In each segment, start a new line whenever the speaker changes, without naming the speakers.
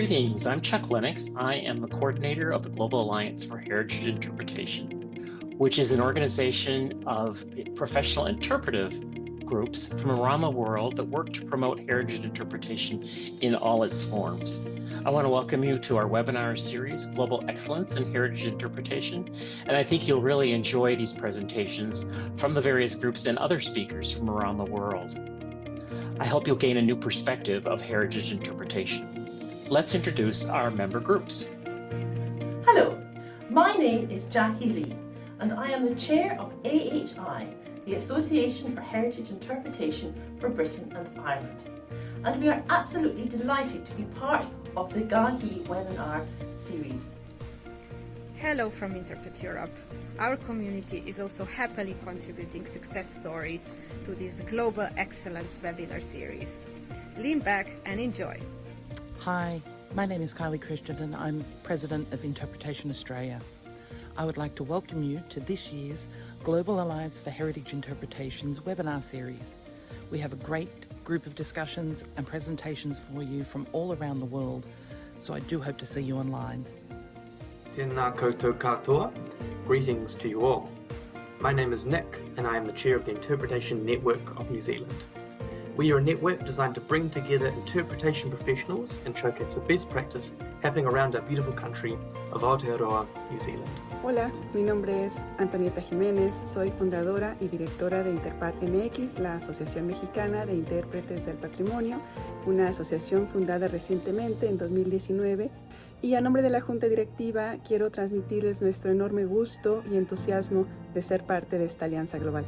Greetings, I'm Chuck Lennox. I am the coordinator of the Global Alliance for Heritage Interpretation, which is an organization of professional interpretive groups from around the world that work to promote heritage interpretation in all its forms. I want to welcome you to our webinar series, Global Excellence in Heritage Interpretation, and I think you'll really enjoy these presentations from the various groups and other speakers from around the world. I hope you'll gain a new perspective of heritage interpretation. Let's introduce our member groups.
Hello, my name is Jackie Lee, and I am the chair of AHI, the Association for Heritage Interpretation for Britain and Ireland. And we are absolutely delighted to be part of the GAHI webinar series.
Hello from Interpret Europe. Our community is also happily contributing success stories to this Global Excellence webinar series. Lean back and enjoy.
Hi, my name is Kylie Christian and I'm President of Interpretation Australia. I would like to welcome you to this year's Global Alliance for Heritage Interpretation's webinar series. We have a great group of discussions and presentations for you from all around the world, so I do hope to see you online.
Tēnā koutou katoa. Greetings to you all. My name is Nick and I am the chair of the Interpretation Network of New Zealand. We are a network designed to bring together interpretation professionals and showcase the best practice happening around our beautiful country of Aotearoa, New Zealand.
Hola, mi nombre es Antonieta Jiménez, soy fundadora y directora de Interpat MX, la Asociación Mexicana de Intérpretes del Patrimonio, una asociación fundada recientemente en 2019, y a nombre de la Junta Directiva quiero transmitirles nuestro enorme gusto y entusiasmo de ser parte de esta alianza global.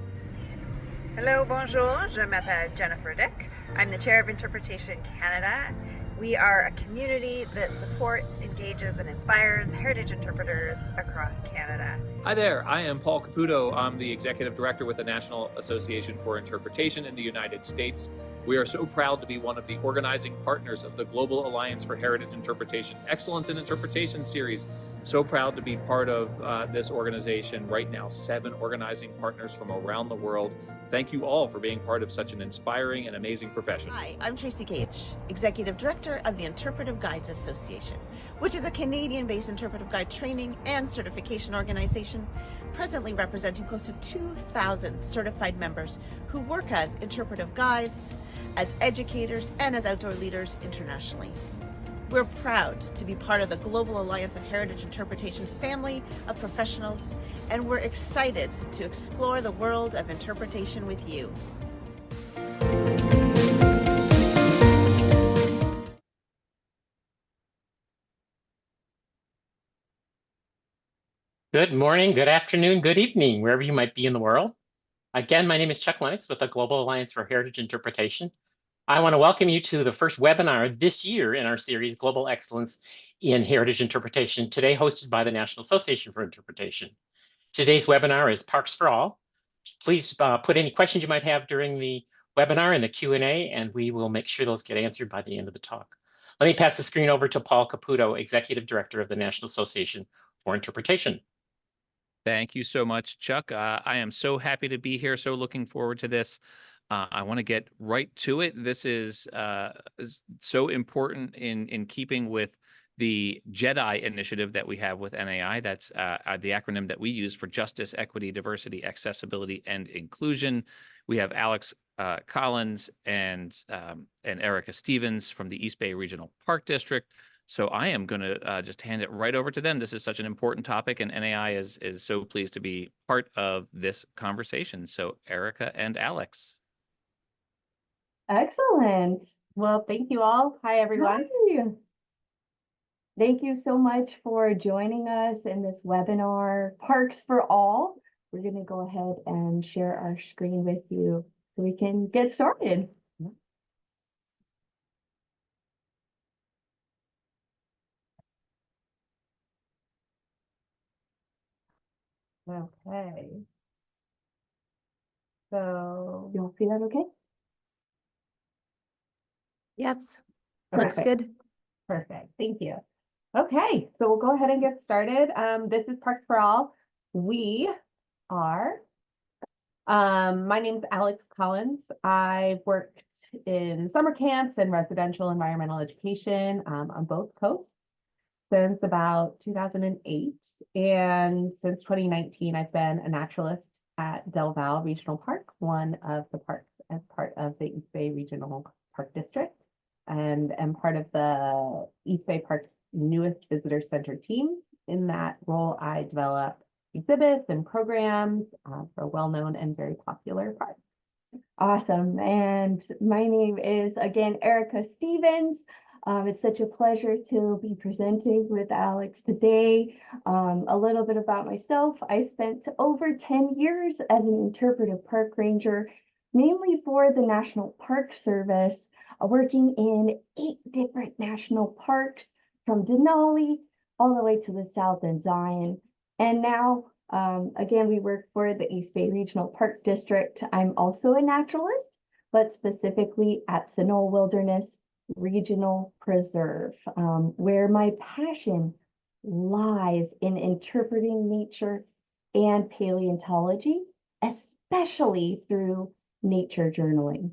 Hello, bonjour, je m'appelle Jennifer Dick. I'm the chair of Interpretation Canada. We are a community that supports, engages, and inspires heritage interpreters across Canada.
Hi there, I am Paul Caputo. I'm the executive director with the National Association for Interpretation in the United States. We are so proud to be one of the organizing partners of the Global Alliance for Heritage Interpretation Excellence in Interpretation series. So proud to be part of this organization right now, 7 organizing partners from around the world. Thank you all for being part of such an inspiring and amazing profession.
Hi, I'm Tracy Gage, Executive Director of the Interpretive Guides Association, which is a Canadian-based interpretive guide training and certification organization, presently representing close to 2,000 certified members who work as interpretive guides, as educators, and as outdoor leaders internationally. We're proud to be part of the Global Alliance of Heritage Interpretation's family of professionals, and we're excited to explore the world of interpretation with you.
Good morning, good afternoon, good evening, wherever you might be in the world. Again, my name is Chuck Lennox with the Global Alliance for Heritage Interpretation. I want to welcome you to the first webinar this year in our series, Global Excellence in Heritage Interpretation, today hosted by the National Association for Interpretation. Today's webinar is Parks for All. Please put any questions you might have during the webinar in the Q&A, and we will make sure those get answered by the end of the talk. Let me pass the screen over to Paul Caputo, Executive Director of the National Association for Interpretation.
Thank you so much, Chuck. I am so happy to be here, so looking forward to this. I want to get right to it. This is so important in keeping with the JEDI initiative that we have with NAI. That's the acronym that we use for Justice, Equity, Diversity, Accessibility, and Inclusion. We have Alex Collins and Erica Stevens from the East Bay Regional Park District. So I am going to just hand it right over to them. This is such an important topic, and NAI is so pleased to be part of this conversation. So Erica and Alex.
Excellent. Well, thank you all. Hi, everyone. Hi. Thank you so much for joining us in this webinar, Parks for All. We're going to go ahead and share our screen with you so we can get started. Okay. So, you all see that okay?
Yes,
Looks good. Perfect. Thank you. Okay, so we'll go ahead and get started. This is Parks for All. We are, my name is Alex Collins. I've worked in summer camps and residential environmental education on both coasts since about 2008. And since 2019, I've been a naturalist at Del Valle Regional Park, one of the parks as part of the East Bay Regional Park District, and am part of the East Bay Park's newest visitor center team. In that role, I develop exhibits and programs for well-known and very popular parks.
Awesome. And my name is, again, Erica Stevens. It's such a pleasure to be presenting with Alex today. A little bit about myself. I spent over 10 years as an interpretive park ranger, mainly for the National Park Service, working in 8 different national parks from Denali all the way to the south in Zion. And now, again, we work for the East Bay Regional Park District. I'm also a naturalist, but specifically at Sunol Wilderness Regional Preserve, where my passion lies in interpreting nature and paleontology, especially through nature journaling.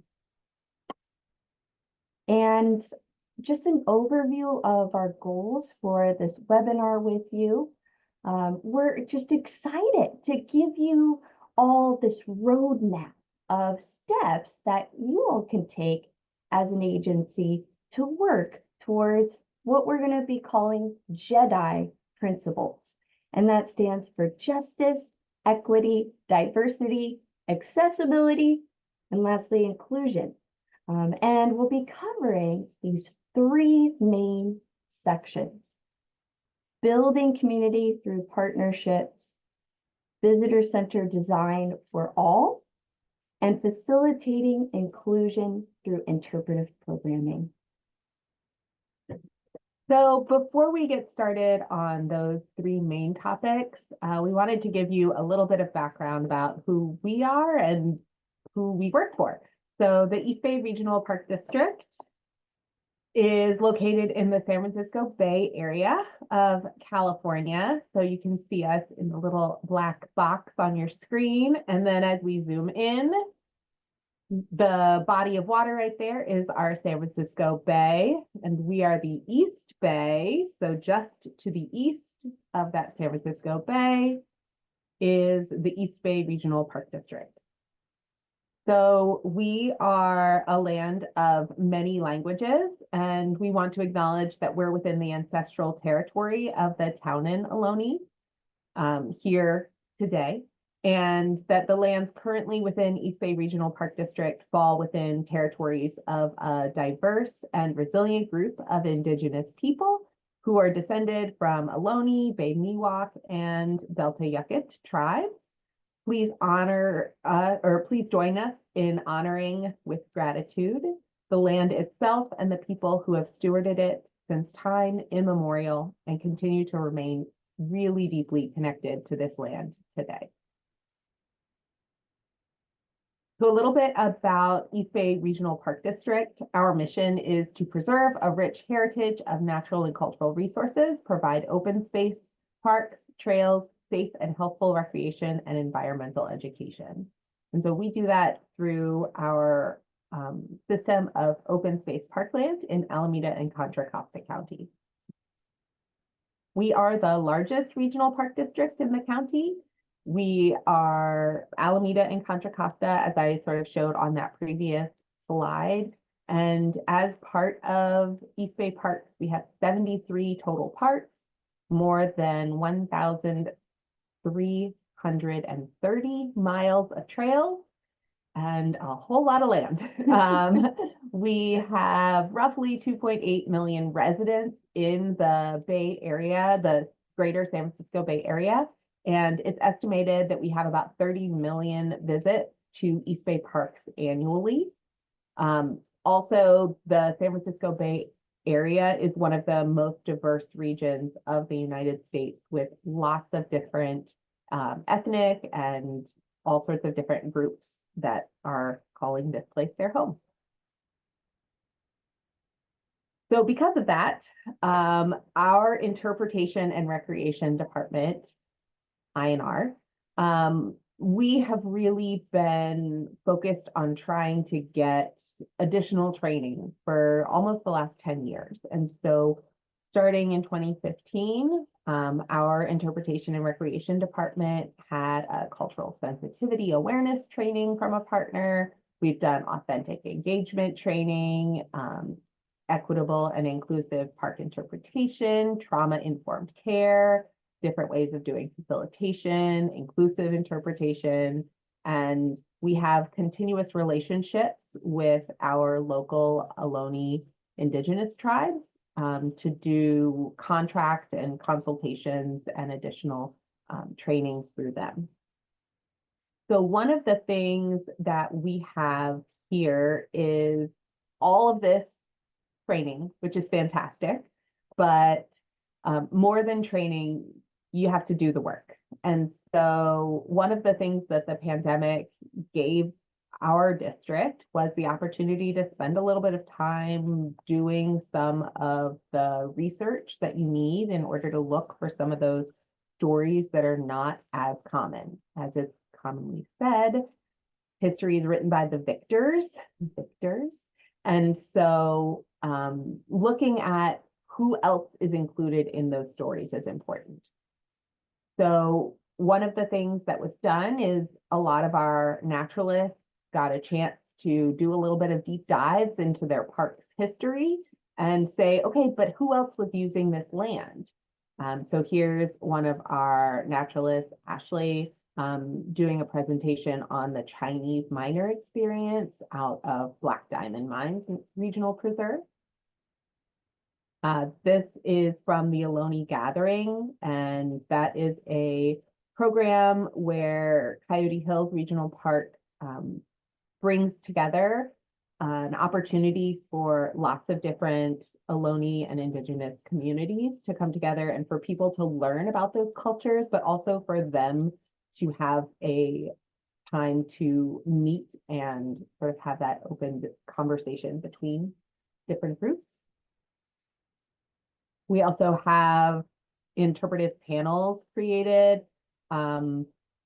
And just an overview of our goals for this webinar with you. We're just excited to give you all this roadmap of steps that you all can take as an agency to work towards what we're going to be calling JEDI principles. And that stands for justice, equity, diversity, accessibility, and lastly, inclusion. And we'll be covering these 3 main sections: building community through partnerships, visitor-centered design for all, and facilitating inclusion through interpretive programming.
So before we get started on those 3 main topics, we wanted to give you a little bit of background about who we are and who we work for. So the East Bay Regional Park District is located in the San Francisco Bay Area of California. So you can see us in the little black box on your screen. And then as we zoom in, the body of water right there is our San Francisco Bay, and we are the East Bay. So just to the east of that San Francisco Bay is the East Bay Regional Park District. So we are a land of many languages, and we want to acknowledge that we're within the ancestral territory of the Taunan Ohlone here today, and that the lands currently within East Bay Regional Park District fall within territories of a diverse and resilient group of Indigenous people who are descended from Ohlone, Bay Miwok, and Delta Yukon tribes. Please please join us in honoring with gratitude the land itself and the people who have stewarded it since time immemorial and continue to remain really deeply connected to this land today. So a little bit about East Bay Regional Park District. Our mission is to preserve a rich heritage of natural and cultural resources, provide open space, parks, trails, safe and healthful recreation, and environmental education. And so we do that through our system of open space parkland in Alameda and Contra Costa County. We are the largest regional park district in the county. We are Alameda and Contra Costa, as I sort of showed on that previous slide. And as part of East Bay Parks, we have 73 total parks, more than 1,330 miles of trails, and a whole lot of land. We have roughly 2.8 million residents in the Bay Area, the greater San Francisco Bay Area, and it's estimated that we have about 30 million visits to East Bay Parks annually. Also, the San Francisco Bay Area is one of the most diverse regions of the United States, with lots of different ethnic and all sorts of different groups that are calling this place their home. So because of that, our Interpretation and Recreation Department, INR,
we have really been focused on trying to get additional training for almost the last 10 years. And so starting in 2015, our interpretation and recreation department had a cultural sensitivity awareness training from a partner. We've done authentic engagement training, equitable and inclusive park interpretation, trauma-informed care, different ways of doing facilitation, inclusive interpretation, and we have continuous relationships with our local Ohlone Indigenous tribes to do contract and consultations and additional trainings through them. So one of the things that we have here is all of this training, which is fantastic, but more than training, you have to do the work. And so one of the things that the pandemic gave our district was the opportunity to spend a little bit of time doing some of the research that you need in order to look for some of those stories that are not as common. As it's commonly said, history is written by the victors. And so looking at who else is included in those stories is important. So one of the things that was done is a lot of our naturalists got a chance to do a little bit of deep dives into their park's history and say, okay, but who else was using this land? So here's one of our naturalists, Ashley, doing a presentation on the Chinese miner experience out of Black Diamond Mines Regional Preserve. This is from the Ohlone Gathering, and that is a program where Coyote Hills Regional Park brings together an opportunity for lots of different Ohlone and Indigenous communities to come together and for people to learn about those cultures, but also for them to have a time to meet and sort of have that open conversation between different groups. We also have interpretive panels created.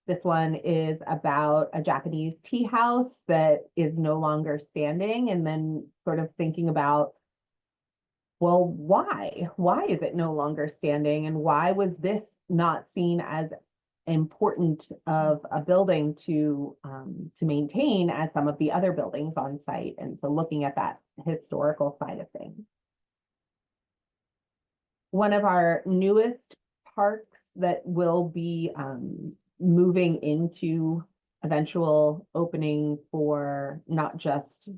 This one is about a Japanese tea house that is no longer standing, and then sort of thinking about, well, why? Why is it no longer standing? And why was this not seen as important of a building to maintain as some of the other buildings on site? And so looking at that historical side of things. One of our newest parks that will be moving into eventual opening for not just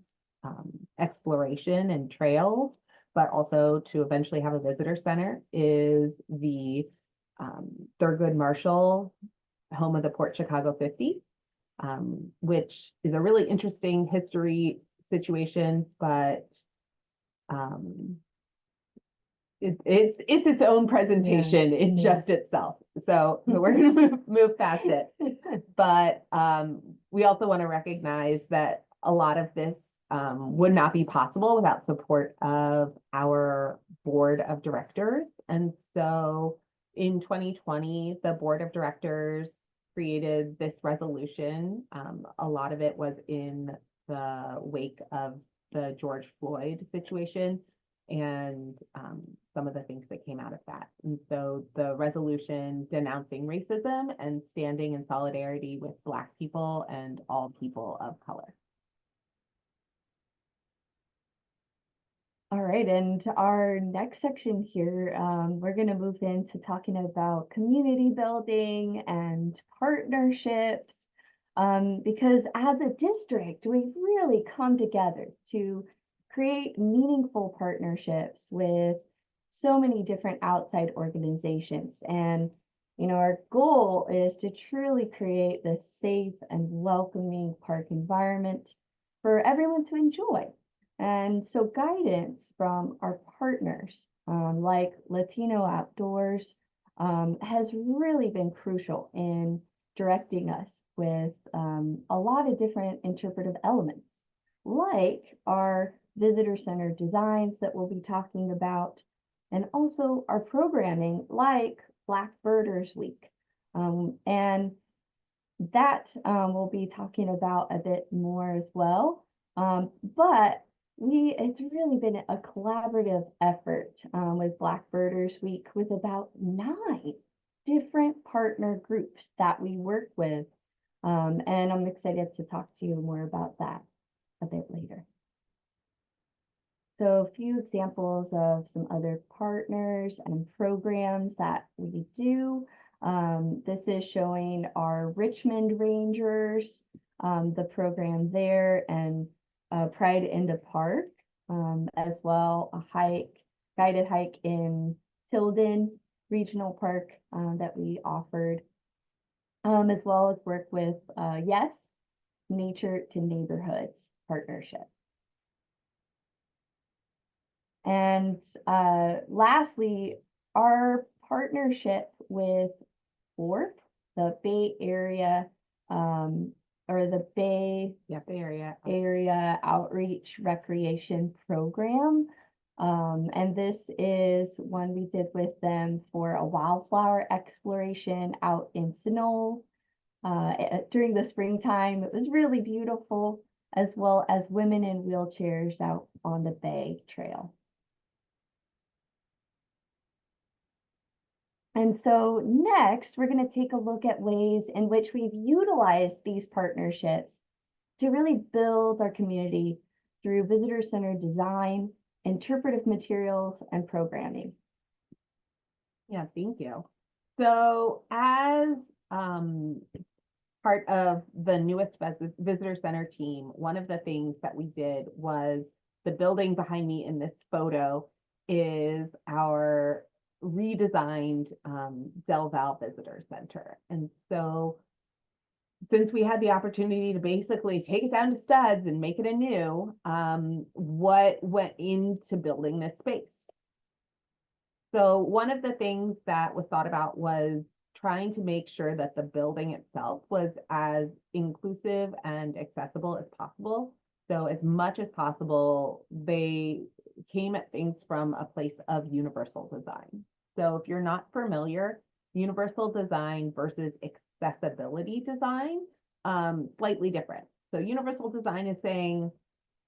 exploration and trails, but also to eventually have a visitor center is the Thurgood Marshall, home of the Port Chicago 50, which is a really interesting history situation, but it's its own presentation in just itself. So we're going to move past it. But we also want to recognize that a lot of this would not be possible without support of our board of directors. And so in 2020, the board of directors created this resolution. A lot of it was in the wake of the George Floyd situation and some of the things that came out of that. And so the resolution denouncing racism and standing in solidarity with Black people and all people of color.
All right, and our next section here, we're going to move into talking about community building and partnerships, because as a district, we've really come together to create meaningful partnerships with so many different outside organizations. And, you know, our goal is to truly create this safe and welcoming park environment for everyone to enjoy. And so guidance from our partners, like Latino Outdoors, has really been crucial in directing us with a lot of different interpretive elements, like our visitor center designs that we'll be talking about, and also our programming like Black Birders Week. And
that we'll be talking about a bit more as well. But it's really been a collaborative effort with Black Birders Week with about 9 different partner groups that we work with. And I'm excited to talk to you more about that a bit later. So a few examples of some other partners and programs that we do. This is showing our Richmond Rangers, the program there, and Pride in the Park, as well, a guided hike in Tilden Regional Park that we offered, as well as work with Yes, Nature to Neighborhoods partnership. And lastly, our partnership with FORP, the Bay Area, or the Bay Area Outreach Recreation Program. And this is one we did with them for a wildflower exploration out in Sunol during the springtime. It was really beautiful, as well as women in wheelchairs out on the Bay Trail. And so next, we're going to take a look at ways in which we've utilized these partnerships to really build our community through visitor-centered design, interpretive materials, and programming.
Yeah, thank you. So as part of the newest visitor center team, one of the things that we did was the building behind me in this photo is our redesigned Del Valle Visitor Center. And so since we had the opportunity to basically take it down to studs and make it anew, what went into building this space? So one of the things that was thought about was trying to make sure that the building itself was as inclusive and accessible as possible. So as much as possible, they came at things from a place of universal design. So if you're not familiar, universal design versus accessibility design, slightly different. So universal design is saying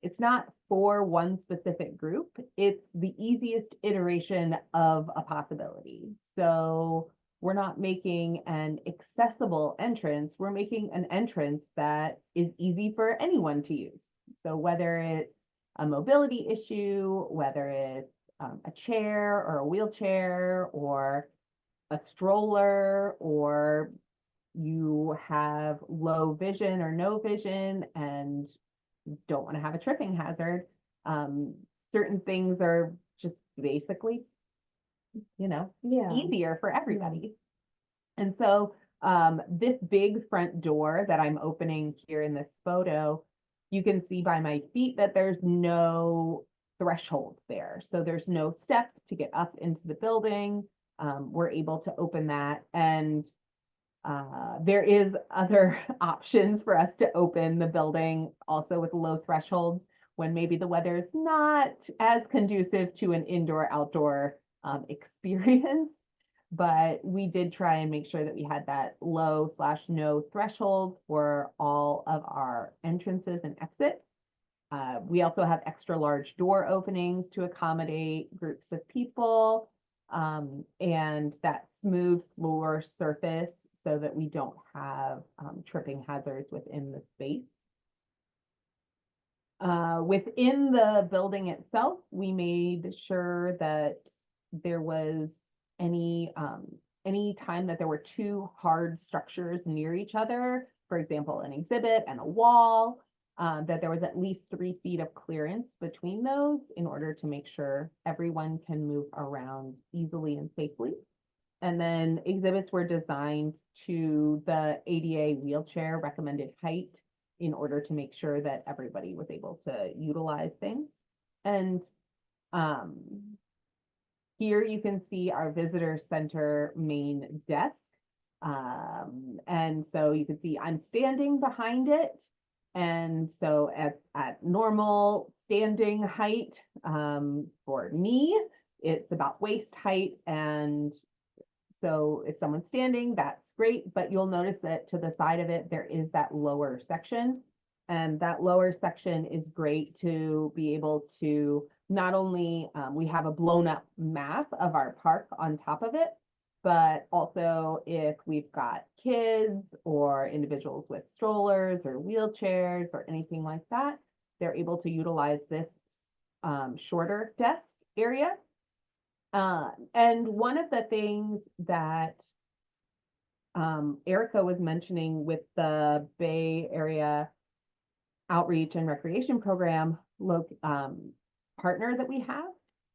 it's not for one specific group, it's the easiest iteration of a possibility. So we're not making an accessible entrance, we're making an entrance that is easy for anyone to use. So whether it's a mobility issue, whether it's a chair or a wheelchair or a stroller, or you have low vision or no vision and don't want to have a tripping hazard, certain things are just basically, easier for everybody. And so this big front door that I'm opening here in this photo, you can see by my feet that there's no threshold there. So there's no step to get up into the building. We're able to open that, and there is other options for us to open the building also with low thresholds when maybe the weather is not as conducive to an indoor-outdoor experience. But we did try and make sure that we had that low/no threshold for all of our entrances and exits. We also have extra large door openings to accommodate groups of people, and that smooth floor surface so that we don't have tripping hazards within the space. Within the building itself, we made sure that there was any time that there were two hard structures near each other, for example, an exhibit and a wall, that there was at least 3 feet of clearance between those in order to make sure everyone can move around easily and safely. And then exhibits were designed to the ADA wheelchair recommended height in order to make sure that everybody was able to utilize things. And here you can see our visitor center main desk. And so you can see I'm standing behind it. And so at normal standing height, for me, it's about waist height. And So if someone's standing, that's great, but you'll notice that to the side of it, there is that lower section. And that lower section is great to be able to not only, we have a blown up map of our park on top of it, but also if we've got kids or individuals with strollers or wheelchairs or anything like that, they're able to utilize this shorter desk area. And one of the things that Erica was mentioning with the Bay Area Outreach and Recreation Program partner that we have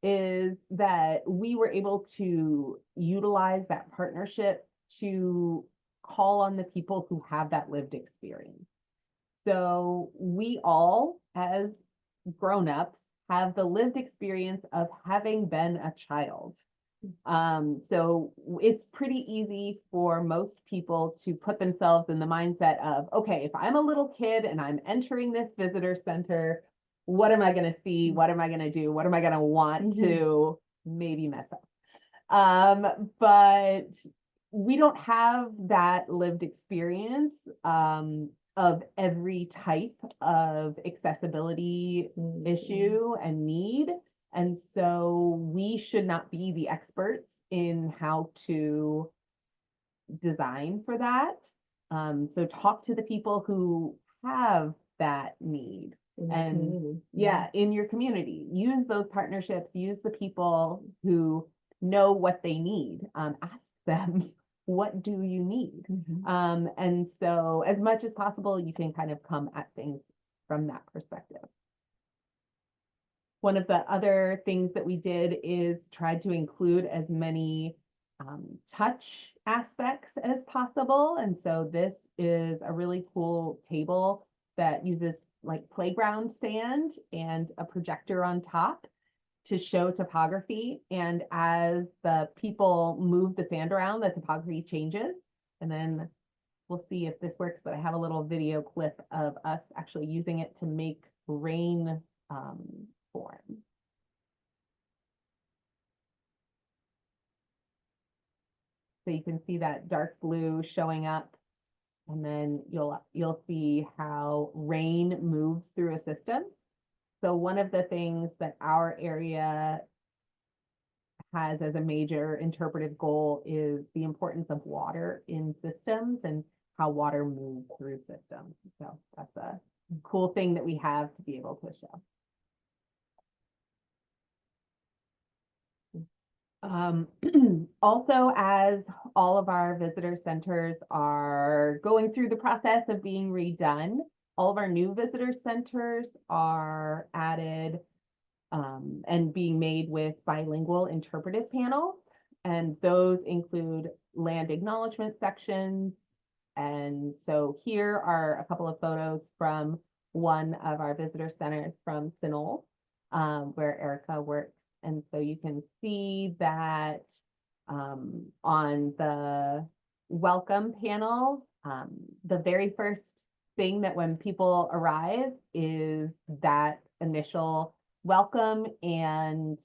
is that we were able to utilize that partnership to call on the people who have that lived experience. So we all, as grown-ups, have the lived experience of having been a child. So it's pretty easy for most people to put themselves in the mindset of, okay, if I'm a little kid and I'm entering this visitor center, what am I going to see? What am I going to do? What am I going to want to maybe mess up? But we don't have that lived experience of every type of accessibility issue and need. And so we should not be the experts in how to design for that. So talk to the people who have that need. And yeah, in your community, use those partnerships, use the people who know what they need. Ask them, what do you need? And so as much as possible, you can kind of come at things from that perspective. One of the other things that we did is try to include as many touch aspects as possible. And so this is a really cool table that uses like playground sand and a projector on top to show topography. And as the people move the sand around, the topography changes. And then we'll see if this works, but I have a little video clip of us actually using it to make rain form. So you can see that dark blue showing up, and then you'll see how rain moves through a system. So one of the things that our area has as a major interpretive goal is the importance of water in systems and how water moves through systems. So that's a cool thing that we have to be able to show. Also, as all of our visitor centers are going through the process of being redone, all of our new visitor centers are added and being made with bilingual interpretive panels. And those include land acknowledgement sections. And so here are a couple of photos from one of our visitor centers from Sinol, where Erica works. And so you can see that on the welcome panel, the very first thing that when people arrive is that initial welcome, and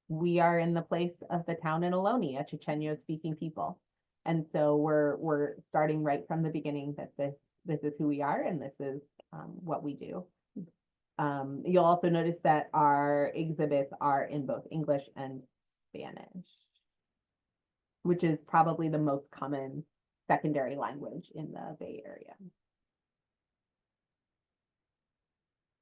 we are in the place of the town in Ohlone, a Chochenyo speaking people. And so we're starting right from the beginning that this is who we are and this is what we do. You'll also notice that our exhibits are in both English and Spanish, which is probably the most common secondary language in the Bay Area.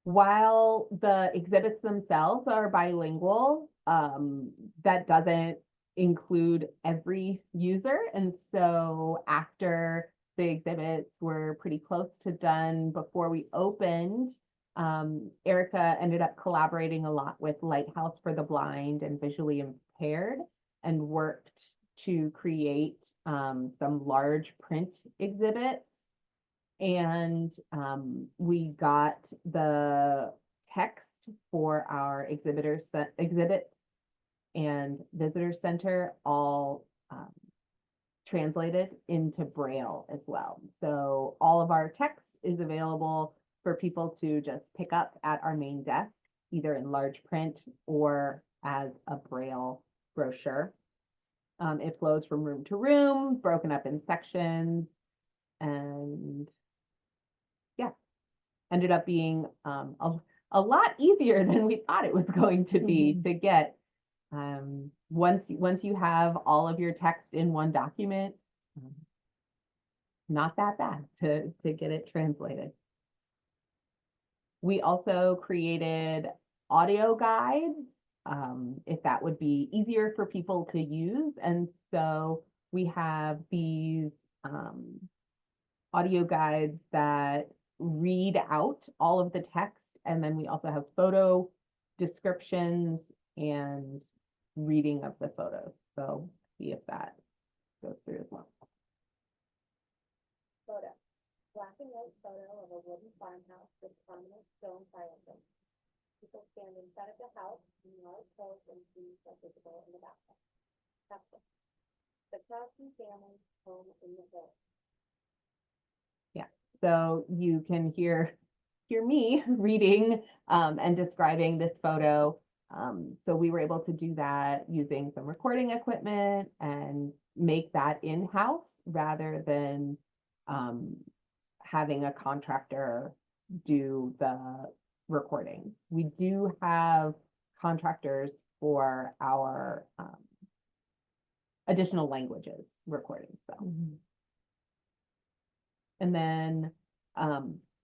While the exhibits themselves are bilingual, that doesn't include every user. And so after the exhibits were pretty close to done before we opened, Erica ended up collaborating a lot with Lighthouse for the Blind and Visually Impaired and worked to create some large print exhibits. And we got the text for our exhibit and visitor center all translated into Braille as well. So all of our text is available for people to just pick up at our main desk, either in large print or as a Braille brochure. It flows from room to room, broken up in sections, and yeah, ended up being a lot easier than we thought it was going to be to get. Once you have all of your text in one document, not that bad to get it translated. We also created audio guides, if that would be easier for people to use. And so we have these audio guides that read out all of the text, and then we also have photo descriptions and reading of the photos. So see if that goes through as well.
Photo. Black and white photo of a wooden farmhouse with prominent stone fireplace. People stand inside of the house and large hills and trees are visible in the background. Caption. The Crosby family home in the hills.
Yeah, so you can hear me reading and describing this photo. So we were able to do that using some recording equipment and make that in-house rather than having a contractor do the recordings. We do have contractors for our additional languages recordings, though. And then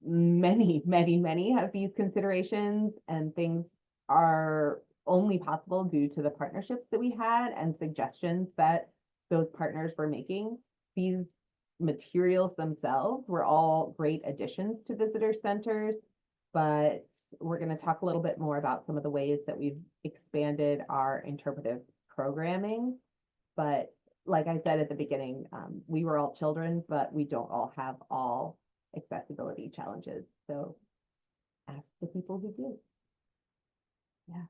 many of these considerations and things are only possible due to the partnerships that we had and suggestions that those partners were making. These materials themselves were all great additions to visitor centers, but we're going to talk a little bit more about some of the ways that we've expanded our interpretive programming. But like I said at the beginning, we were all children, but we don't all have all accessibility challenges. So ask the people who do.
Yeah,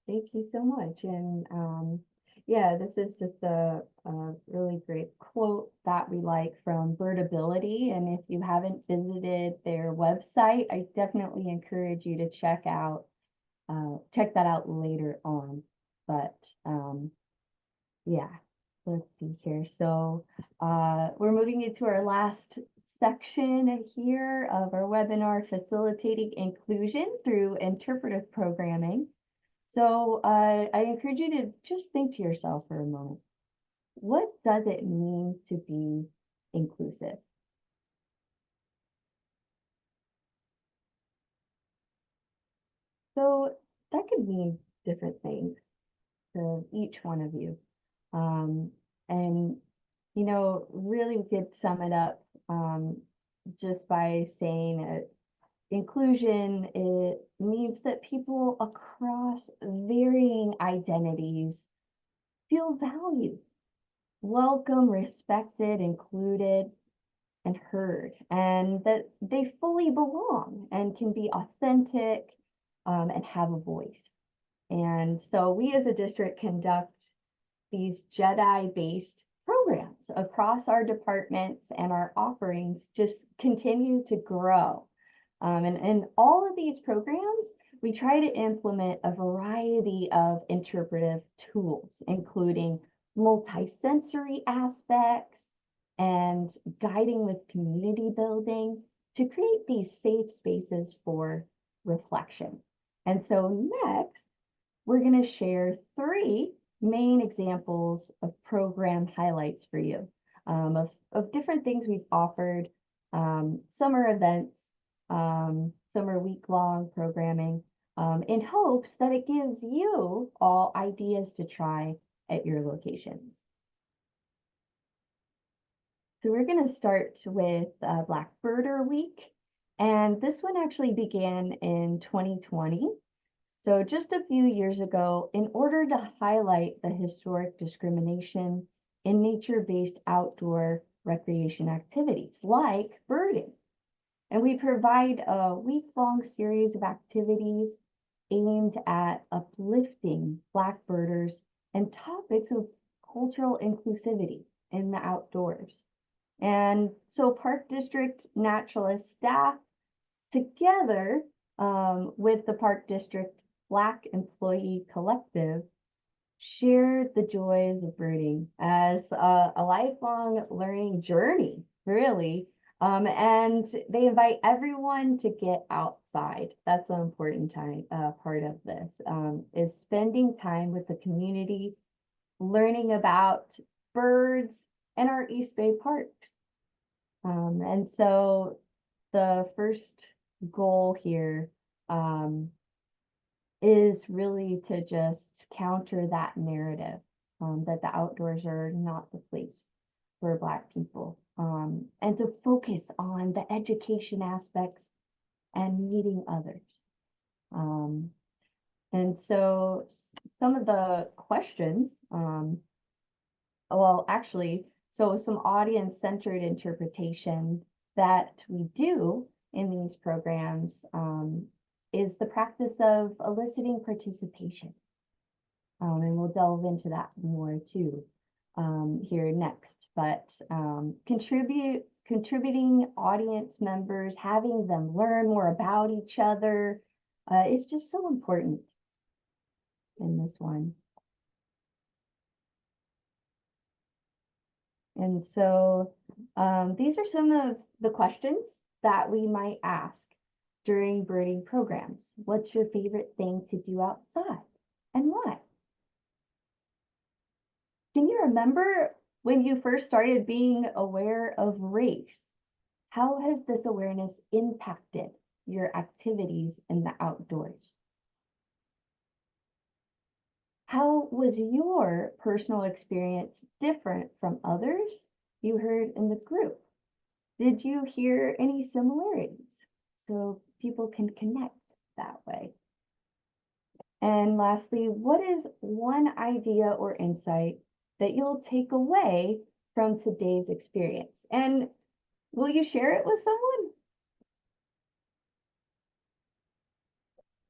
thank you so much. And yeah, this is just a really great quote that we like from Birdability. And if you haven't visited their website, I definitely encourage you to check that out later on. But yeah, let's see here. So we're moving into our last section here of our webinar, Facilitating Inclusion Through Interpretive Programming. So I encourage you to just think to yourself for a moment, what does it mean to be inclusive? So that could mean different things to each one of you. And, you know, really we could sum it up just by saying inclusion, it means that people across varying identities feel valued, welcome, respected, included, and heard, and that they fully belong and can be authentic and have a voice. And so we as a district conduct these JEDI-based programs across our departments, and our offerings just continue to grow. And in all of these programs, we try to implement a variety of interpretive tools, including multisensory aspects and guiding with community building to create these safe spaces for reflection. And so next, we're going to share 3 main examples of program highlights for you of different things we've offered, summer events, summer week-long programming, in hopes that it gives you all ideas to try at your locations. So we're going to start with Black Birder Week, and this one actually began in 2020. So just a few years ago, in order to highlight the historic discrimination in nature-based outdoor recreation activities like birding. And we provide a week-long series of activities aimed at uplifting Black birders and topics of cultural inclusivity in the outdoors. And so Park District Naturalist staff, together with the Park District Black Employee Collective,
share the joys of birding as a lifelong learning journey, really. And they invite everyone to get outside. That's an important part of this, is spending time with the community, learning about birds in our East Bay parks. And so the first goal here is really to just counter that narrative that the outdoors are not the place for Black people, and to focus on the education aspects and meeting others. And so some of the questions, well, actually, so some audience-centered interpretation that we do in these programs is the practice of eliciting participation. And we'll delve into that more too here next. But contributing audience members, having them learn more about each other is just so important in this one. And so these are some of the questions that we might ask during birding programs. What's your favorite thing to do outside and why? Can you remember when you first started being aware of race? How has this awareness impacted your activities in the outdoors? How was your personal experience different from others you heard in the group? Did you hear any similarities so people can connect that way? And lastly, what is one idea or insight that you'll take away from today's experience? And will you share it with someone?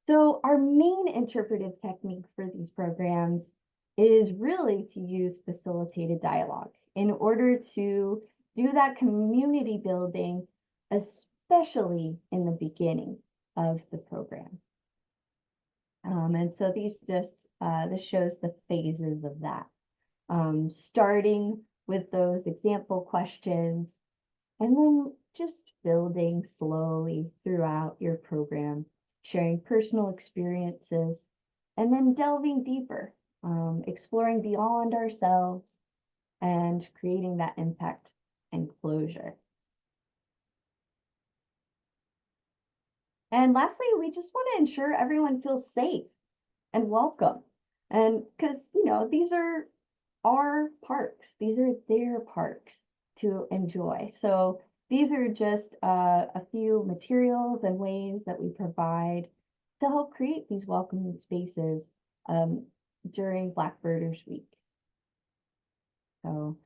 So our main interpretive technique for these programs is really to use facilitated dialogue in order to do that community building, especially in the beginning of the program. And so these just, this shows the phases of that. Starting with those example questions, and then just building slowly throughout your program, sharing personal experiences, and then delving deeper, exploring beyond ourselves and creating that impact and closure. And lastly, we just want to ensure everyone feels safe and welcome. And because, you know, these are our parks, these are their parks to enjoy. So these are just a few materials and ways that we provide to help create these welcoming spaces during Blackbirders Week. So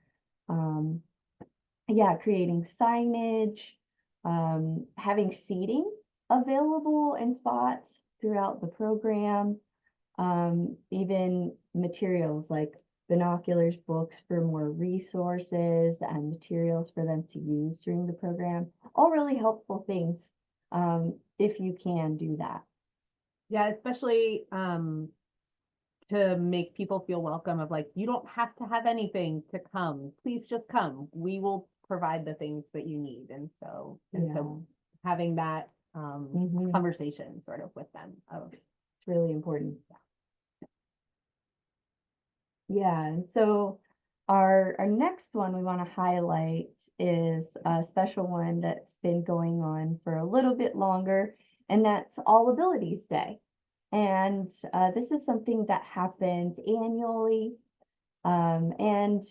yeah, creating signage, having seating available in spots throughout the program, even materials like binoculars, books for more resources and materials for them to use during the program. All really helpful things if you can do that.
Yeah, especially to make people feel welcome of like, you don't have to have anything to come. Please just come. We will provide the things that you need. And so having that conversation sort of with them.
It's really important. Yeah, and so our next one we want to highlight is a special one that's been going on for a little bit longer, and that's All Abilities Day. And this is something that happens annually. And,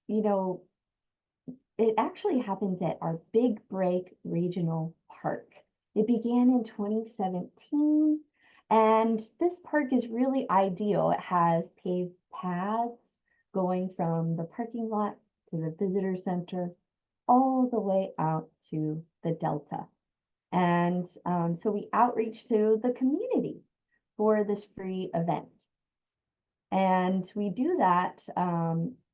you know, it actually happens at our Big Break Regional Park. It began in 2017. And this park is really ideal. It has paved paths going from the parking lot to the visitor center, all the way out to the Delta. And so we outreach to the community for this free event. And we do that,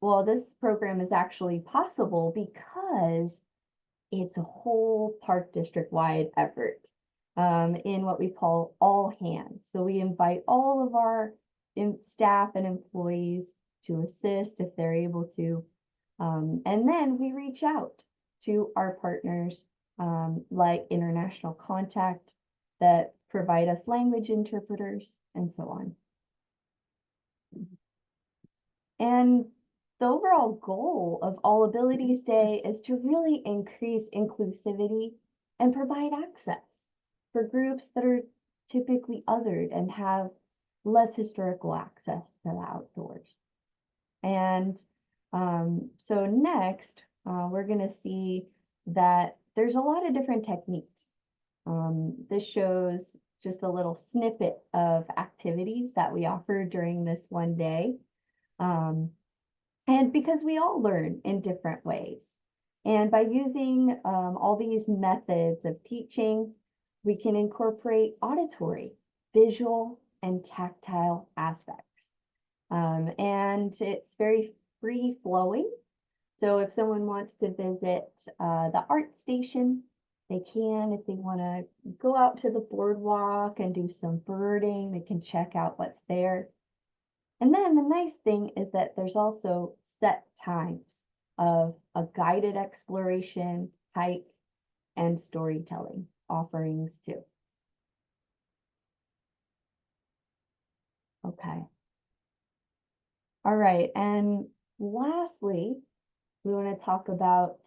well, this program is actually possible because it's a whole park district-wide effort. In what we call all hands. So we invite all of our
staff and employees to assist if they're able to. And then we reach out to our partners like International Contact that provide us language interpreters and so on. And the overall goal of All Abilities Day is to really increase inclusivity and provide access for groups that are typically othered and have less historical access to the outdoors. And so next, we're going to see that there's a lot of different techniques. This shows just a little snippet of activities that we offer during this one day. And because we all learn in different ways. And by using all these methods of teaching, we can incorporate auditory, visual, and tactile aspects. And it's very free flowing. So if someone wants to visit the art station, they can. If they want to go out to the boardwalk and do some birding, they can check out what's there. And then the nice thing is that there's also set times of a guided exploration, hike, and storytelling offerings too. Okay. All right, and lastly, we want to talk about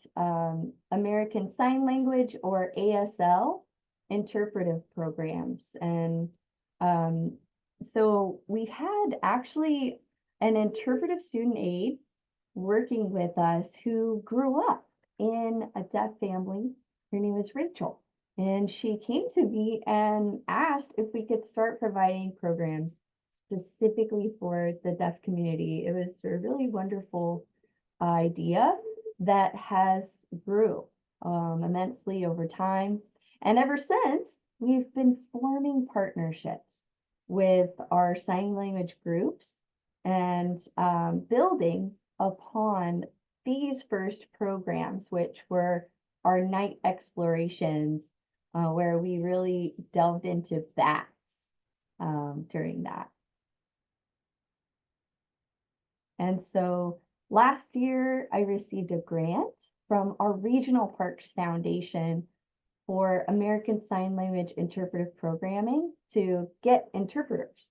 American Sign Language, or ASL, interpretive programs. And so we've had actually an interpretive student aide working with us who grew up in a deaf family. Her name is Rachel. And she came to me and asked if we could start providing programs specifically for the deaf community. It was a really wonderful idea that has grew immensely over time. And ever since, we've been forming partnerships with our sign language groups and building upon these first programs, which were our night explorations, where we really delved into bats during that. And so last year, I received a grant from our Regional Parks Foundation for American Sign Language interpretive programming to get interpreters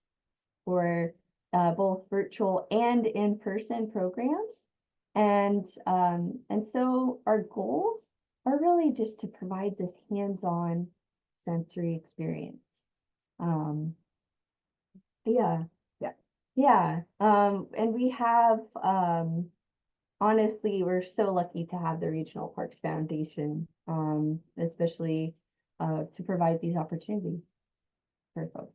for both virtual and in-person programs. And so our goals are really just to provide this hands-on sensory experience. And we have, honestly, we're so lucky to have the Regional Parks Foundation, especially to provide these opportunities for folks.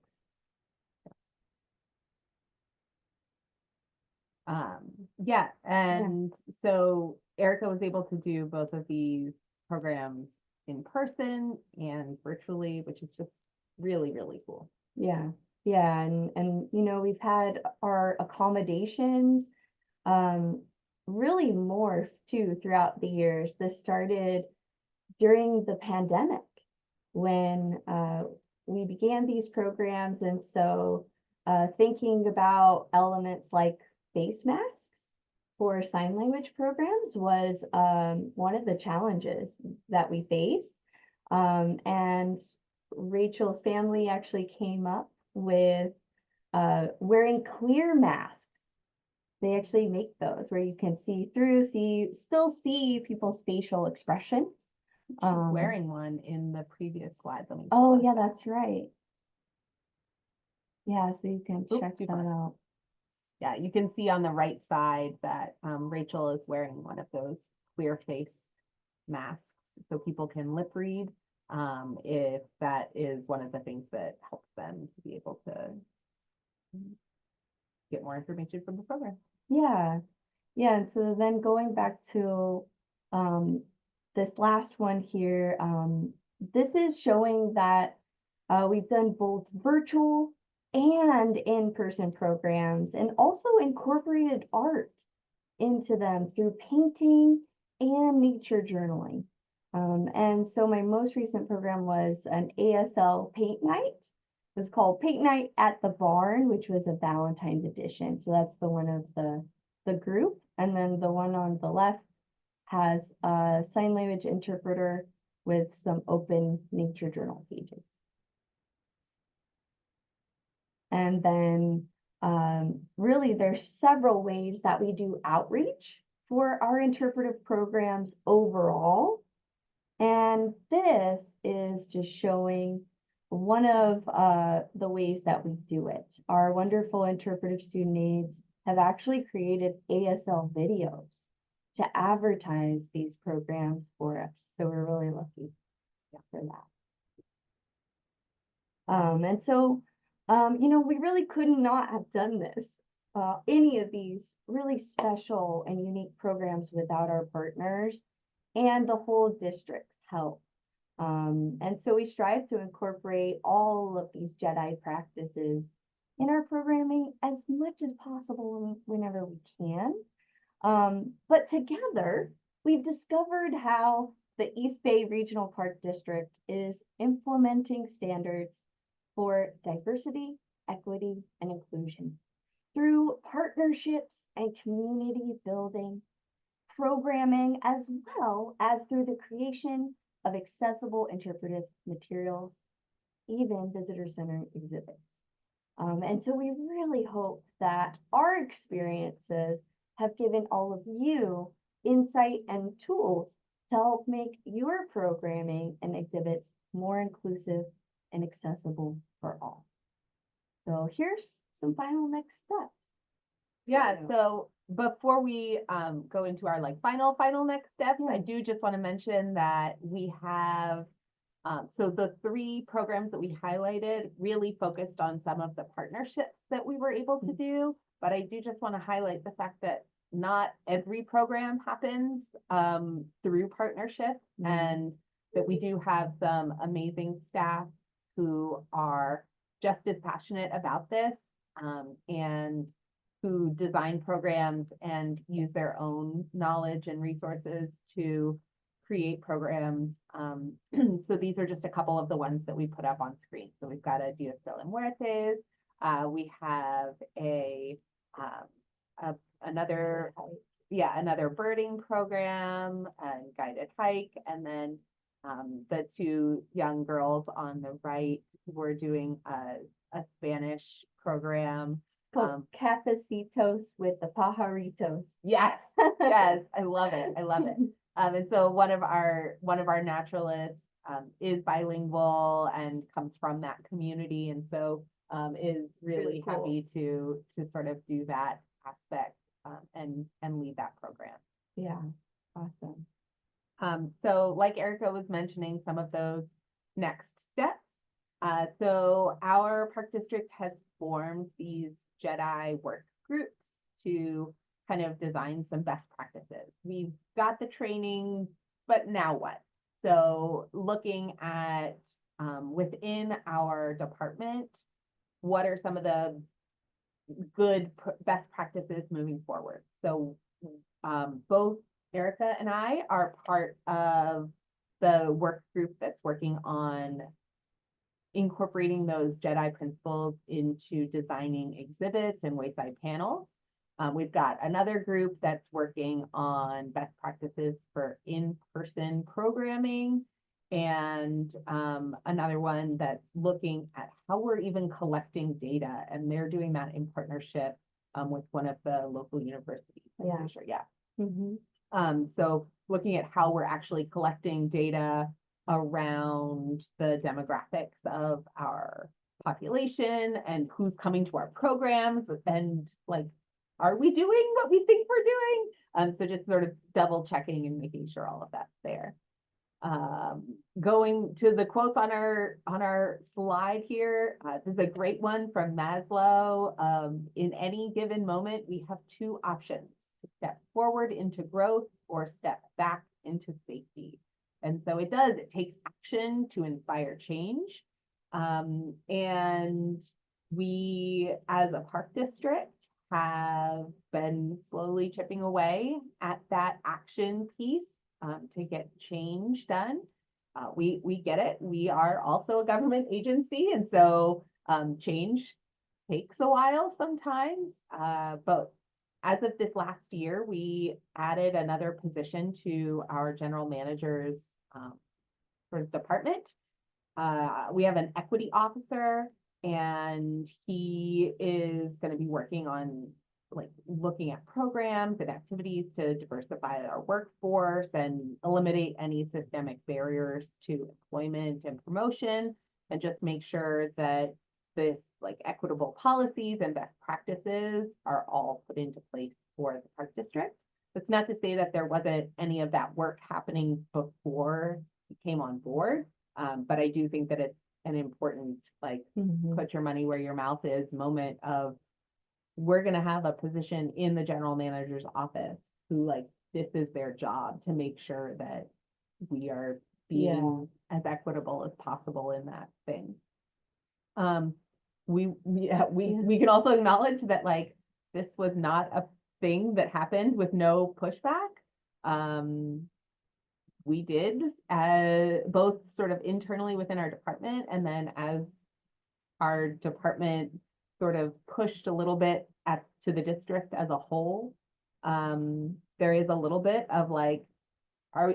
So Erica was able to do both of these programs in person and virtually, which is just really, really cool.
Yeah, and you know, we've had our accommodations really morphed too throughout the years. This started during the pandemic when we began these programs, and so thinking about elements like face masks for sign language programs was one of the challenges that we faced. And Rachel's family actually came up with wearing clear masks. They actually make those where you can see through, still see people's facial expressions.
Wearing one in the previous slide.
Oh yeah, that's right. Yeah, so you can check that out.
Yeah, you can see on the right side that Rachel is wearing one of those clear face masks, so people can lip read if that is one of the things that helps them to be able to get more information from the program.
Yeah, and so then going back to this last one here, this is showing that we've done both virtual and in-person programs, and also incorporated art into them through painting and nature journaling. And so my most recent program was an ASL paint night, was called Paint Night at the Barn, which was a Valentine's edition. So that's the one of the group. And then the one on the left has a sign language interpreter with some open nature journal pages. And then really there's several ways that we do outreach for our interpretive programs overall. And this is just showing one of the ways that we do it. Our wonderful interpretive student aides have actually created ASL videos to advertise these programs for us. So we're really lucky for that. And so, you know, we really could not have done this, any of these really special and unique programs without our partners and the whole district's help. And so we strive to incorporate all of these Jedi practices in our programming as much as possible whenever we can. But together, we've discovered how the East Bay Regional Park District is implementing standards for diversity, equity, and inclusion through partnerships and community building, programming, as well as through the creation of accessible interpretive materials, even visitor center exhibits. And so we really hope that our experiences have given all of you insight and tools to help make your programming and exhibits more inclusive and accessible for all. So here's some final next steps.
Yeah, so before we go into our final next steps, I do just want to mention that we have so the 3 programs that we highlighted really focused on some of the partnerships that we were able to do, but I do just want to highlight the fact that not every program happens through partnership, and that we do have some amazing staff who are just as passionate about this and who design programs and use their own knowledge and resources to create programs. So these are just a couple of the ones that we put up on screen. So we've got a Dios de la Muertes, we have another birding program, and guided hike, and then the 2 young girls on the right were doing a Spanish program.
Cafecitos with the pajaritos.
Yes, yes, I love it. I love it. And so one of our naturalists is bilingual and comes from that community, and so is really
cool.
happy to sort of do that aspect and lead that program.
Yeah, awesome.
So like Erica was mentioning, some of those next steps. So our park district has formed these Jedi work groups to kind of design some best practices. We've got the training, but now what? So looking at within our department, what are some of the good best practices moving forward? So both Erica and I are part of the work group that's working on incorporating those Jedi principles into designing exhibits and wayside panels. We've got another group that's working on best practices for in-person programming, and another one that's looking at how we're even collecting data, and they're doing that in partnership with one of the local universities.
Yeah.
Sure. Yeah. So looking at how we're actually collecting data around the demographics of our population and who's coming to our programs, and like, are we doing what we think we're doing? So just sort of double checking and making sure all of that's there. Going to the quotes on our slide here, this is a great one from Maslow. In any given moment, we have 2 options: to step forward into growth or step back into safety. And so it takes action to inspire change. And we, as a park district, have been slowly chipping away at that action piece to get change done. We get it. We are also a government agency. And so Change takes a while sometimes, but as of this last year, we added another position to our general manager's sort of department. We have an equity officer, and he is going to be working on like looking at programs and activities to diversify our workforce and eliminate any systemic barriers to employment and promotion, and just make sure that this like equitable policies and best practices are all put into place for the park district. That's not to say that there wasn't any of that work happening before he came on board, but I do think that it's an important like put your money where your mouth is moment of we're going to have a position in the general manager's office who like this is their job to make sure that we are being as equitable as possible in that thing. We can also acknowledge that like this was not a thing that happened with no pushback. We did both sort of internally within our department, and then as our department sort of pushed a little bit to the district as a whole, there is a little bit of like,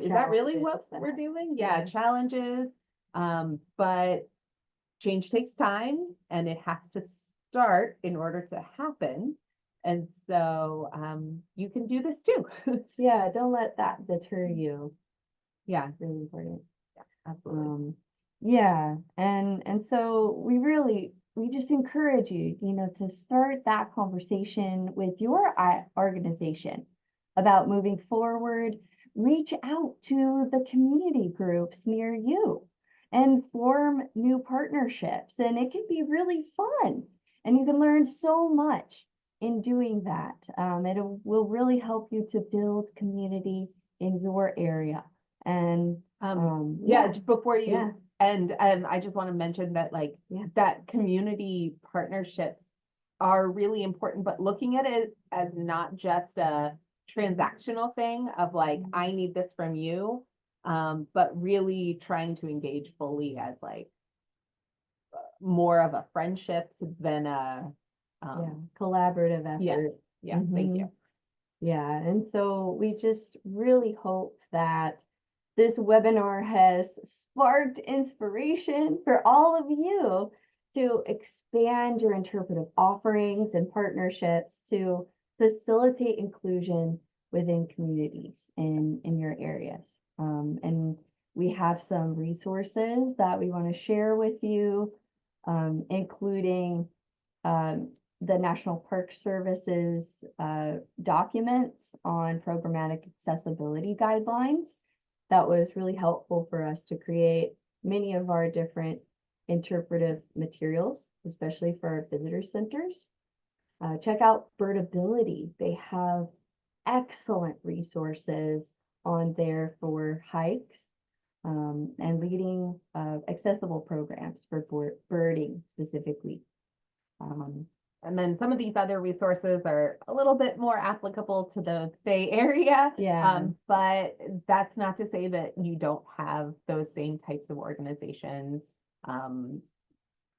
is that really what we're doing? Yeah, challenges. But change takes time and it has to start in order to happen. And so you can do this too.
Yeah, don't let that deter you.
Yeah,
it's really important.
Yeah, absolutely.
Yeah, and so we just encourage you, to start that conversation with your organization about moving forward. Reach out to the community groups near you and form new partnerships. And it can be really fun. And you can learn so much in doing that. It will really help you to build community in your area. And
just before you end, I just want to mention that that community partnerships are really important, but looking at it as not just a transactional thing of like, I need this from you, but really trying to engage fully as like more of a friendship than a
collaborative effort.
Thank you.
Yeah, and so we just really hope that this webinar has sparked inspiration for all of you to expand your interpretive offerings and partnerships to facilitate inclusion within communities in your areas. And we have some resources that we want to share with you, including the National Park Service's documents on programmatic accessibility guidelines. That was really helpful for us to create many of our different interpretive materials, especially for our visitor centers. Check out Birdability. They have excellent resources on there for hikes and leading accessible programs for birding specifically.
And then some of these other resources are a little bit more applicable to the Bay Area. But that's not to say that you don't have those same types of organizations,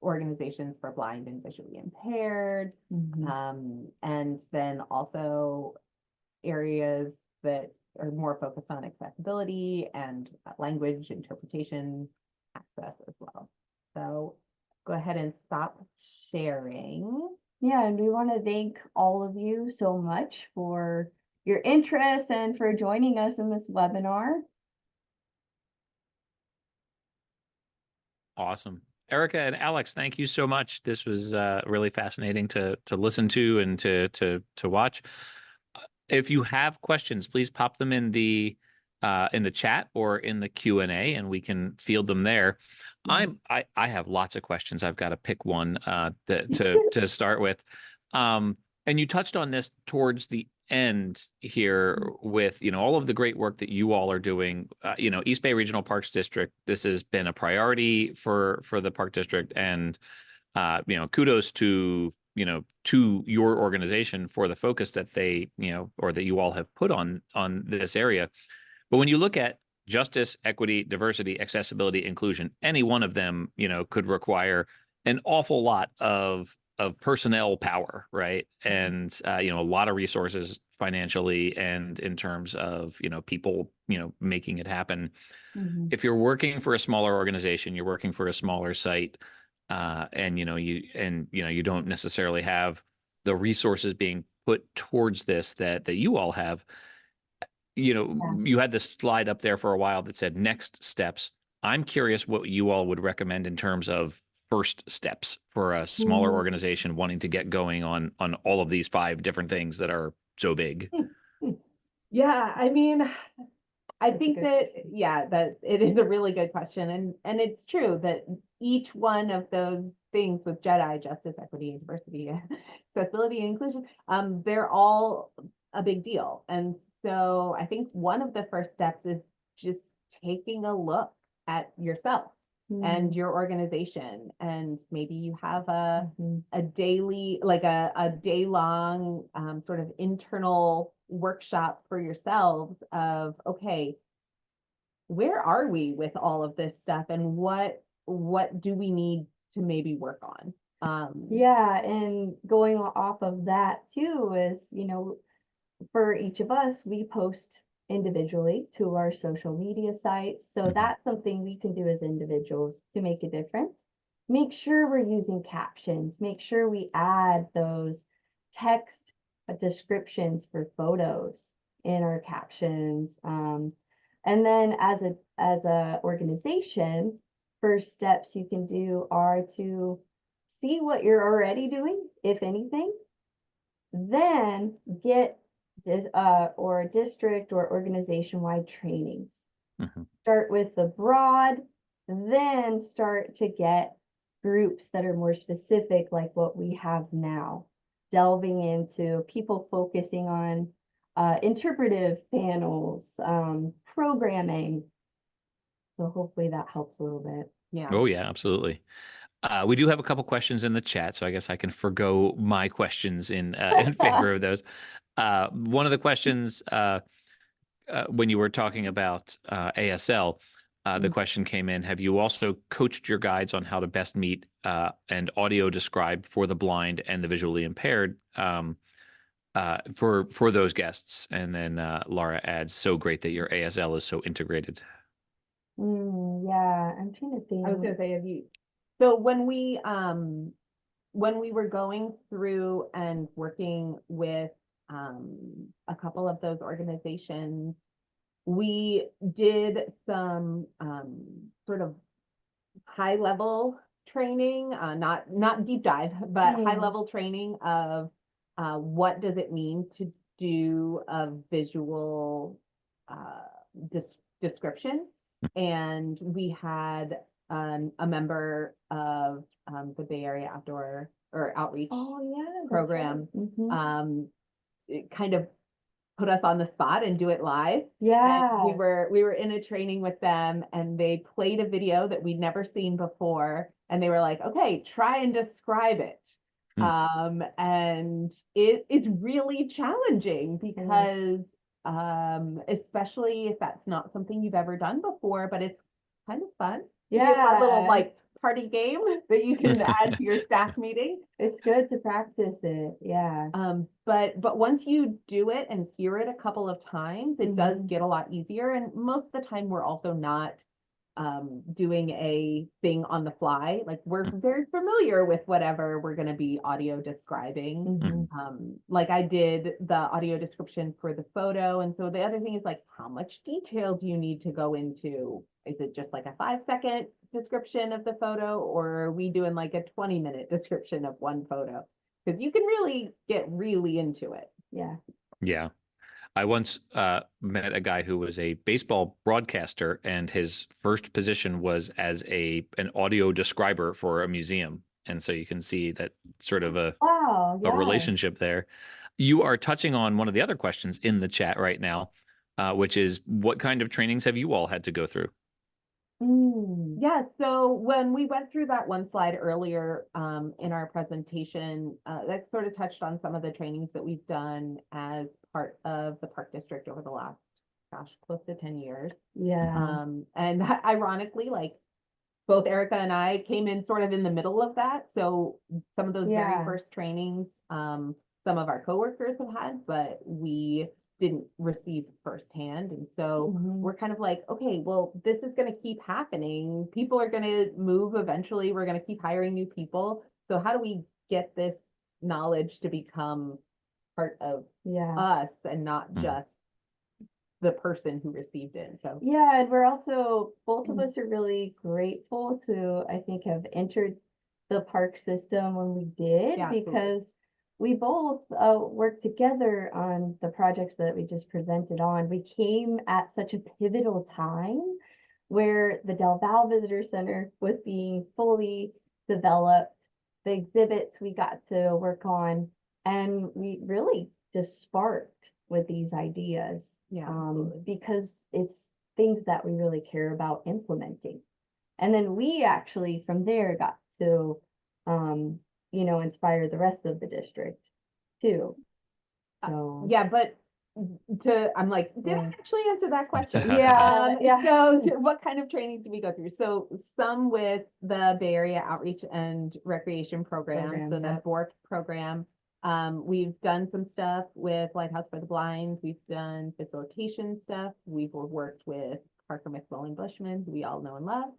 organizations for blind and visually impaired, and then also areas that are more focused on accessibility and language interpretation access as well. So go ahead and stop sharing.
Yeah, and we want to thank all of you so much for your interest and for joining us in this webinar.
Awesome. Erica and Alex, thank you so much. This was really fascinating to listen to and to watch. If you have questions, please pop them in the chat or in the Q&A, and we can field them there. I have lots of questions. I've got to pick one to start with. And you touched on this towards the end here with, all of the great work that you all are doing. East Bay Regional Parks District, this has been a priority for the Park District, and kudos to your organization for the focus that they, or that you all have put on this area. But when you look at justice, equity, diversity, accessibility, inclusion, any one of them, could require an awful lot of personnel power, right? And a lot of resources financially and in terms of people making it happen. If you're working for a smaller organization, you're working for a smaller site, and you don't necessarily have the resources being put towards this that you all have. You had this slide up there for a while that said next steps. I'm curious what you all would recommend in terms of first steps for a smaller organization wanting to get going on all of these 5 different things that are so big.
Yeah, I mean, I think that it is a really good question, and it's true that each one of those things with JEDI, justice, equity, diversity, accessibility, and inclusion, they're all a big deal. And so I think one of the first steps is just taking a look at yourself and your organization, and maybe you have a daily, like a day-long sort of internal workshop for yourselves of, okay, where are we with all of this stuff, and what do we need to maybe work on?
Yeah, and going off of that too is, for each of us, we post individually to our social media sites. So that's something we can do as individuals to make a difference. Make sure we're using captions, make sure we add those text descriptions for photos in our captions. And then as a organization, first steps you can do are to see what you're already doing, if anything, then get or district or organization-wide trainings. Start with the broad, then start to get groups that are more specific, like what we have now, delving into people focusing on interpretive panels, programming. So hopefully that helps a little bit.
Yeah.
Oh yeah, absolutely. We do have a couple questions in the chat, so I guess I can forgo my questions in favor of those. One of the questions when you were talking about ASL, the question came in: have you also coached your guides on how to best meet and audio describe for the blind and the visually impaired for those guests? And then Laura adds, "So great that your ASL is so integrated."
Yeah, I'm trying to think.
I was gonna say, have you? So when we were going through and working with a couple of those organizations, we did some sort of high level training, not deep dive, but high level training of what does it mean to do a visual description. And we had a member of the Bay Area Outdoor or Outreach program it kind of put us on the spot and do it live.
Yeah.
And we were in a training with them, and they played a video that we'd never seen before, and they were like, okay, try and describe it. And it's really challenging because especially if that's not something you've ever done before, but it's kind of fun.
Yeah,
a little like party game that you can add to your staff meeting.
It's good to practice it. Yeah.
But once you do it and hear it a couple of times, it does get a lot easier. And most of the time we're also not doing a thing on the fly. Like, we're very familiar with whatever we're going to be audio describing. Like I did the audio description for the photo. And so the other thing is, like, how much detail do you need to go into? Is it just like a 5-second description of the photo, or are we doing like a 20-minute description of one photo? Because you can really get really into it.
Yeah.
Yeah. I once met a guy who was a baseball broadcaster, and his first position was as an audio describer for a museum. And so you can see that sort of a relationship there. You are touching on one of the other questions in the chat right now, which is, what kind of trainings have you all had to go through?
Yeah, so when we went through that one slide earlier in our presentation, that sort of touched on some of the trainings that we've done as part of the Park District over the last, close to 10 years.
Yeah.
And ironically, like, both Erica and I came in sort of in the middle of that. So some of those very first trainings, some of our coworkers have had, but we didn't receive firsthand. And so we're kind of like, okay, well, this is going to keep happening. People are going to move eventually. We're going to keep hiring new people. So how do we get this knowledge to become part of us and not just the person who received it? So
yeah, and we're also, both of us are really grateful to, I think, have entered the park system when we did, because we both worked together on the projects that we just presented on. We came at such a pivotal time where the Del Valle Visitor Center was being fully developed, the exhibits we got to work on, and we really just sparked with these ideas. Because it's things that we really care about implementing. And then we actually from there got to inspire the rest of the district too. So
but I'm like, did I actually answer that question?
Yeah.
So what kind of trainings do we go through? So some with the Bay Area Outreach and Recreation Program, so the BORC program. We've done some stuff with Lighthouse for the Blind. We've done facilitation stuff. We've worked with Parker McMillan Bushman, who we all know and love,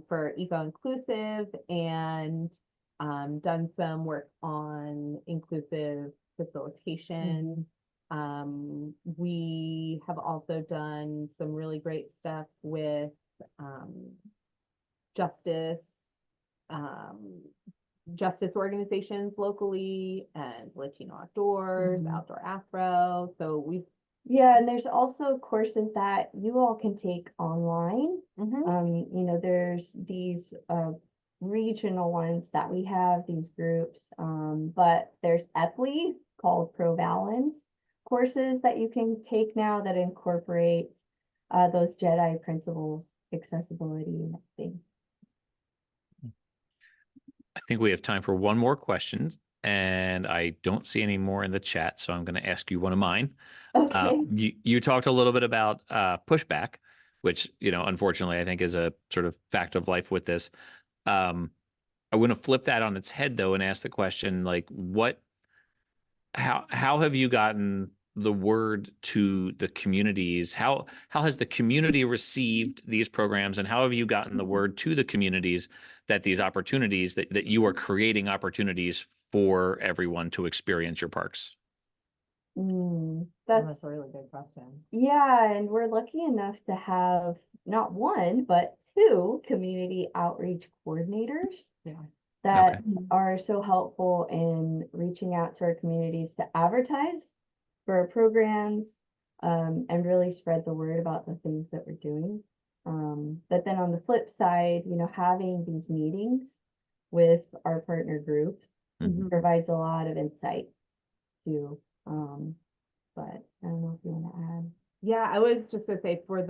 for eco-inclusive, and done some work on inclusive facilitation. We have also done some really great stuff with justice organizations locally, and Latino Outdoors, Outdoor Afro. So
and there's also courses that you all can take online. There's these regional ones that we have, these groups, but there's EPLI called Provalence courses that you can take now that incorporate those JEDI principles, accessibility, and everything.
I think we have time for one more question, and I don't see any more in the chat, so I'm going to ask you one of mine.
Okay.
You talked a little bit about pushback, which, unfortunately, I think is a sort of fact of life with this. I want to flip that on its head, though, and ask the question, like, how have you gotten the word to the communities? How has the community received these programs, and how have you gotten the word to the communities that these opportunities, that you are creating opportunities for everyone to experience your parks?
That's
a really good question.
Yeah, and we're lucky enough to have not one, but two community outreach coordinators that are so helpful in reaching out to our communities to advertise for our programs, and really spread the word about the things that we're doing. But then on the flip side, having these meetings with our partner groups provides a lot of insight too. But I don't know if you want to add.
Yeah, I was just gonna say for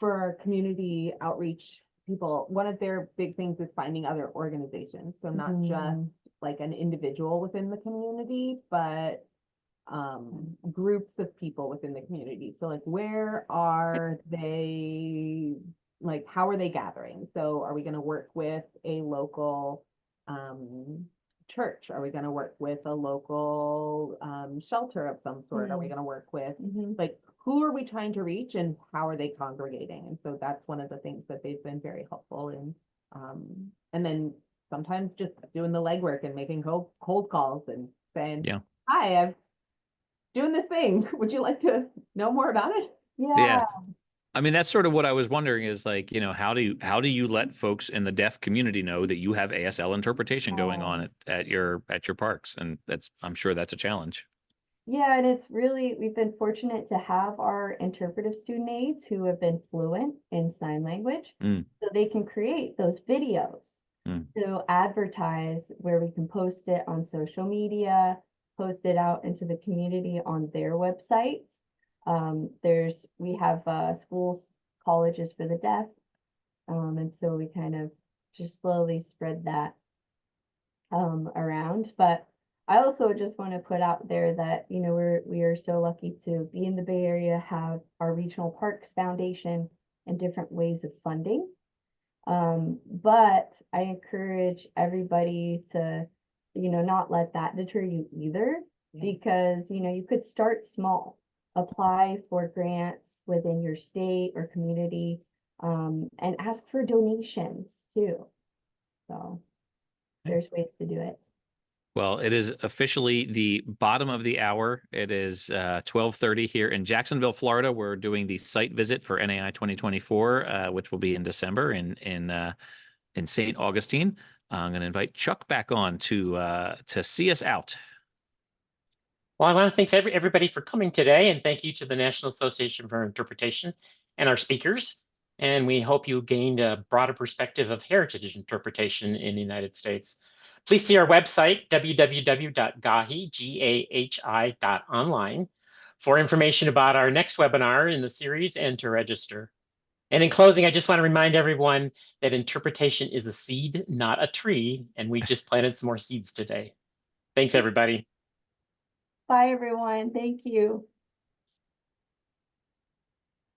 our community outreach people, one of their big things is finding other organizations. So not just like an individual within the community, but groups of people within the community. So like, where are they, like, how are they gathering? So are we going to work with a local church? Are we going to work with a local shelter of some sort? Are we going to work with like, who are we trying to reach, and how are they congregating? And so that's one of the things that they've been very helpful in. And then sometimes just doing the legwork and making cold calls and saying, hi, I'm doing this thing. Would you like to know more about it?
Yeah. I mean, that's sort of what I was wondering is, like, how do you let folks in the deaf community know that you have ASL interpretation going on at your parks? And I'm sure that's a challenge.
Yeah, and it's really, we've been fortunate to have our interpretive student aides who have been fluent in sign language, so they can create those videos to advertise, where we can post it on social media, post it out into the community on their websites. We have schools, colleges for the deaf, and so we kind of just slowly spread that around. But I also just want to put out there that, we are so lucky to be in the Bay Area, have our Regional Parks Foundation
and different ways of funding. But I encourage everybody to, not let that deter you either, because, you could start small, apply for grants within your state or community, and ask for donations too. So there's ways to do it.
Well, it is officially the bottom of the hour. It is 12:30 here in Jacksonville, Florida. We're doing the site visit for NAI 2024, which will be in December in St. Augustine. I'm going to invite Chuck back on to see us out.
Well, I want to thank everybody for coming today, and thank you to the National Association for Interpretation and our speakers. And we hope you gained a broader perspective of heritage interpretation in the United States. Please see our website, www.gahi.online, for information about our next webinar in the series and to register. And in closing, I just want to remind everyone that interpretation is a seed, not a tree, and we just planted some more seeds today. Thanks, everybody.
Bye, everyone. Thank you.